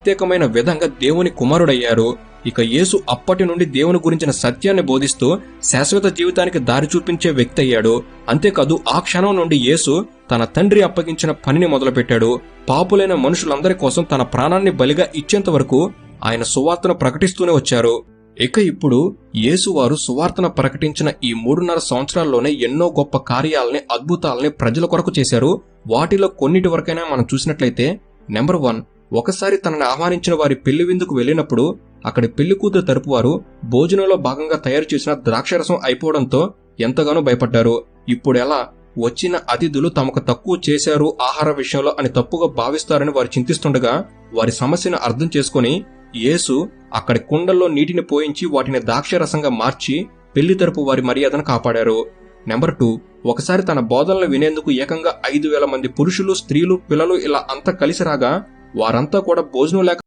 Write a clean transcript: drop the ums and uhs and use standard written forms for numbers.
ప్రత్యేకమైన విధంగా దేవుని కుమారుడయ్యారు. ఇక యేసు అప్పటి నుండి దేవుని గురించిన సత్యాన్ని బోధిస్తూ శాశ్వత జీవితానికి దారి చూపించే వ్యక్తి అయ్యాడు. అంతేకాదు ఆ క్షణం నుండి యేసు తన తండ్రి అప్పగించిన పనిని మొదలుపెట్టాడు. పాపులైన మనుషులందరి కోసం తన ప్రాణాన్ని బలిగా ఇచ్చేంత వరకు ఆయన సువార్తను ప్రకటిస్తూనే వచ్చారు. ఇక ఇప్పుడు యేసువారు సువార్తను ప్రకటించిన ఈ 3.5 సంవత్సరాల్లోనే ఎన్నో గొప్ప కార్యాలని, అద్భుతాలని ప్రజల కొరకు చేశారు. వాటిలో కొన్నిటి వరకైనా మనం చూసినట్లయితే, నెంబర్ 1, ఒకసారి తనని ఆహ్వానించిన వారి పెళ్లి విందుకు వెళ్లినప్పుడు అక్కడి పెళ్లి కూతురు తరపు వారు భోజనంలో భాగంగా తయారు చేసిన ద్రాక్షరసం అయిపోవడంతో ఎంతగానో భయపడ్డారు. ఇప్పుడెలా వచ్చిన అతిథులు తమకు తక్కువ చేశారు ఆహార విషయంలో అని తప్పుగా భావిస్తారని వారు చింతిస్తుండగా వారి సమస్యను అర్థం చేసుకుని యేసు అక్కడి కుండల్లో నీటిని పోయించి వాటిని ద్రాక్షరసంగా మార్చి పెళ్లి తరపు వారి మర్యాదను కాపాడారు. నెంబర్ 2, ఒకసారి తన బోధనలు వినేందుకు ఏకంగా 5,000 మంది పురుషులు, స్త్రీలు, పిల్లలు ఇలా అంతా కలిసి రాగా వారంతా కూడా భోజనం లేక